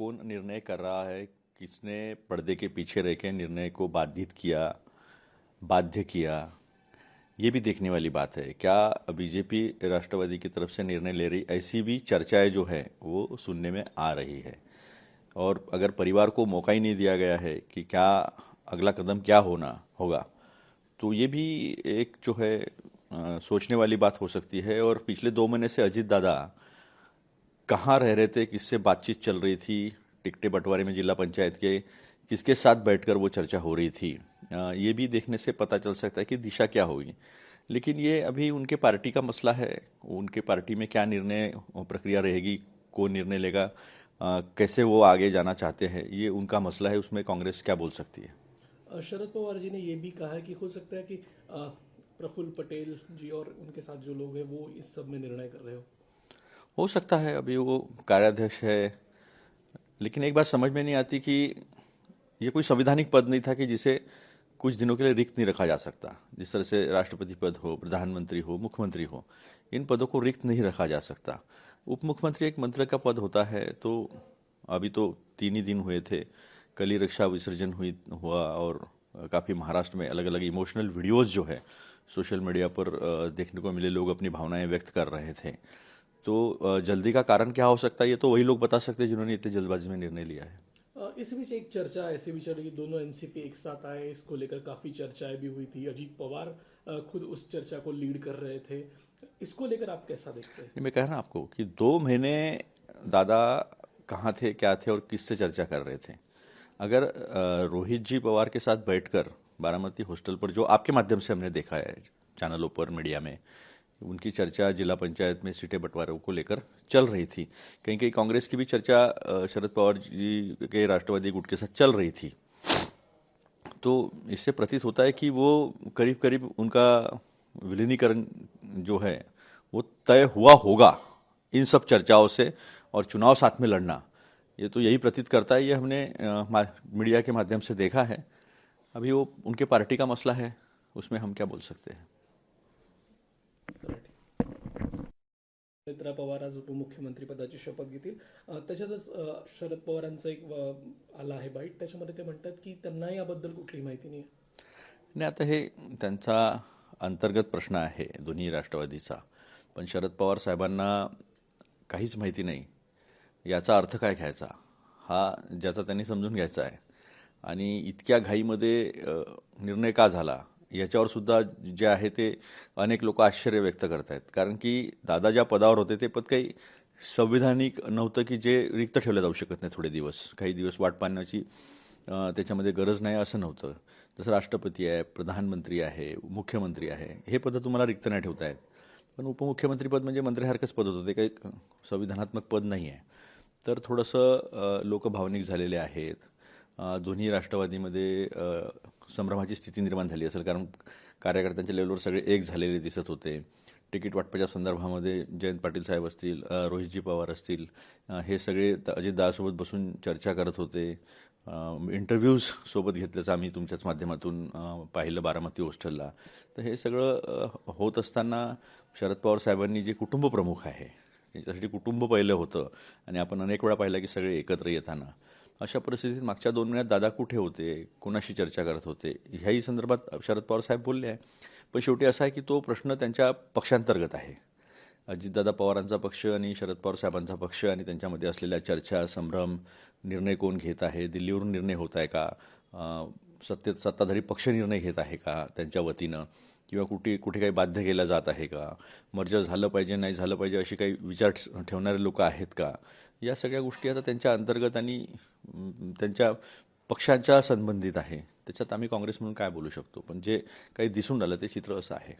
कौन निर्णय कर रहा है, किसने पर्दे के पीछे रह के निर्णय को बाध्य किया, ये भी देखने वाली बात है। क्या बीजेपी राष्ट्रवादी की तरफ से निर्णय ले रही, ऐसी भी चर्चाएं जो है वो सुनने में आ रही है। और अगर परिवार को मौका ही नहीं दिया गया है कि क्या अगला कदम क्या होना होगा, तो ये भी एक जो है सोचने वाली बात हो सकती है। और पिछले 2 महीने से अजीत दादा कहाँ रह रहे थे, किससे बातचीत चल रही थी, टिकटे बंटवारे में जिला पंचायत के किसके साथ बैठकर वो चर्चा हो रही थी, ये भी देखने से पता चल सकता है कि दिशा क्या होगी। लेकिन ये अभी उनके पार्टी का मसला है, उनके पार्टी में क्या निर्णय प्रक्रिया रहेगी, कौन निर्णय लेगा, कैसे वो आगे जाना चाहते हैं, ये उनका मसला है। उसमें कांग्रेस क्या बोल सकती है। शरद पवार जी ने ये भी कहा है कि हो सकता है कि प्रफुल्ल पटेल जी और उनके साथ जो लोग हैं वो इस सब में निर्णय कर रहे हो सकता है, अभी वो कार्याध्यक्ष है, लेकिन एक बात समझ में नहीं आती कि ये कोई संवैधानिक पद नहीं था कि जिसे कुछ दिनों के लिए रिक्त नहीं रखा जा सकता। जिस तरह से राष्ट्रपति पद हो, प्रधानमंत्री हो, मुख्यमंत्री हो, इन पदों को रिक्त नहीं रखा जा सकता। उप मुख्यमंत्री एक मंत्री का पद होता है। तो अभी तो 3 ही दिन हुए थे, कल ही रक्षा विसर्जन हुआ और काफ़ी महाराष्ट्र में अलग अलग इमोशनल वीडियोज़ जो है सोशल मीडिया पर देखने को मिले, लोग अपनी भावनाएं व्यक्त कर रहे थे। तो जल्दी का कारण क्या हो सकता है, ये तो वही लोग बता सकते हैं जिन्होंने इतने जल्दबाजी में निर्णय लिया है। इस बीच एक चर्चा ऐसी भी चल रही, दोनों एनसीपी एक साथ आए, इसको लेकर काफी चर्चाएं भी हुई थी। अजीत पवार खुद उस चर्चा को लीड कर रहे थे। इसको लेकर आप कैसा देखते हैं? मैं कह रहा आपको कि 2 महीने दादा कहाँ थे, क्या थे और किससे चर्चा कर रहे थे। अगर रोहित जी पवार के साथ बैठकर बारामती हॉस्टल पर, जो आपके माध्यम से हमने देखा है चैनलों पर, मीडिया में, उनकी चर्चा जिला पंचायत में सीटें बंटवारे को लेकर चल रही थी। कहीं कहीं कांग्रेस की भी चर्चा शरद पवार जी के राष्ट्रवादी गुट के साथ चल रही थी। तो इससे प्रतीत होता है कि वो करीब करीब उनका विलीनीकरण जो है वो तय हुआ होगा इन सब चर्चाओं से, और चुनाव साथ में लड़ना, ये तो यही प्रतीत करता है। ये हमने मीडिया के माध्यम से देखा है। अभी वो उनके पार्टी का मसला है, उसमें हम क्या बोल सकते हैं। सुनेत्रा पवार आज उपमुख्यमंत्री पदाची शपथ घेतील। त्याच्यातच शरद पवारांचं एक आला आहे बाईट, त्याच्यामध्ये ते म्हणतात की त्यांना याबद्दल कुठली माहिती नाही। नाही, आता हे त्यांचा अंतर्गत प्रश्न आहे दोन्ही राष्ट्रवादीचा, पण शरद पवार साहेबांना काहीच माहिती नाही याचा अर्थ काय घ्यायचा, हा ज्याचा त्यांनी समजून घ्यायचा आहे। आणि इतक्या घाईमध्ये निर्णय का झाला याच्यावर सुद्धा जे आहे ते अनेक लोक आश्चर्य व्यक्त करत आहेत। कारण की दादा ज्या पदावर होते ते पद काही संविधानिक नव्हतं की जे रिक्त ठेवलं जाऊ शकत नाही, थोडे दिवस, काही दिवस वाट पाहण्याची त्याच्यामध्ये गरज नाही असं नव्हतं। जसं राष्ट्रपती आहे, प्रधानमंत्री आहे, मुख्यमंत्री आहे, हे पद तुम्हाला रिक्त नाही ठेवता येत। पण उपमुख्यमंत्री पद म्हणजे मंत्र्यासारखंच पद होतं, ते काही संविधानात्मक पद नाही आहे। तर थोडंसं लोक भावनिक झालेले आहेत। दोन्ही राष्ट्रवादीमध्ये संभ्रमाची स्थिती निर्माण झाली असेल, कारण कार्यकर्त्यांच्या लेवलवर सगळे एक झालेले दिसत होते। तिकीट वाटपाच्या संदर्भामध्ये जयंत पाटील साहेब असतील, रोहितजी पवार असतील, हे सगळे अजितदादासोबत बसून चर्चा करत होते। इंटरव्ह्यूज सोबत घेतल्याचं आम्ही तुमच्याच माध्यमातून पाहिलं बारामती हॉस्टेलला। तर हे सगळं होत असताना शरद पवार साहेबांनी जे कुटुंब प्रमुख आहे त्यांच्यासाठी कुटुंब पहिलं होतं, आणि आपण अनेक वेळा पाहिलं की सगळे एकत्र येताना, अशा परिस्थितीत मागच्या 2 महिन्यात दादा कुठे होते, कोणाशी चर्चा करत होते, ह्याही संदर्भात शरद पवार साहेब बोलले आहे। पण शेवटी असा आहे की तो प्रश्न त्यांच्या पक्षांतर्गत आहे। अजितदादा पवारांचा पक्ष आणि शरद पवार साहेबांचा पक्ष आणि त्यांच्यामध्ये असलेल्या चर्चा, संभ्रम, निर्णय कोण घेत आहे, दिल्लीवरून निर्णय होत आहे का, सत्ताधारी पक्ष निर्णय घेत आहे का त्यांच्या वतीनं, किंवा कुठे काही बाध्य केलं जात आहे का, मर्जर झालं पाहिजे नाही झालं पाहिजे अशी काही विचार ठेवणारे लोक आहेत का, या सगळ्या गोष्टी आता त्यांच्या अंतर्गत आणि त्यांच्या पक्षांच्या संबंधित आहे। त्याच्यात आम्ही काँग्रेस म्हणून काय बोलू शकतो, पण जे काही दिसून आलं ते चित्र असं आहे।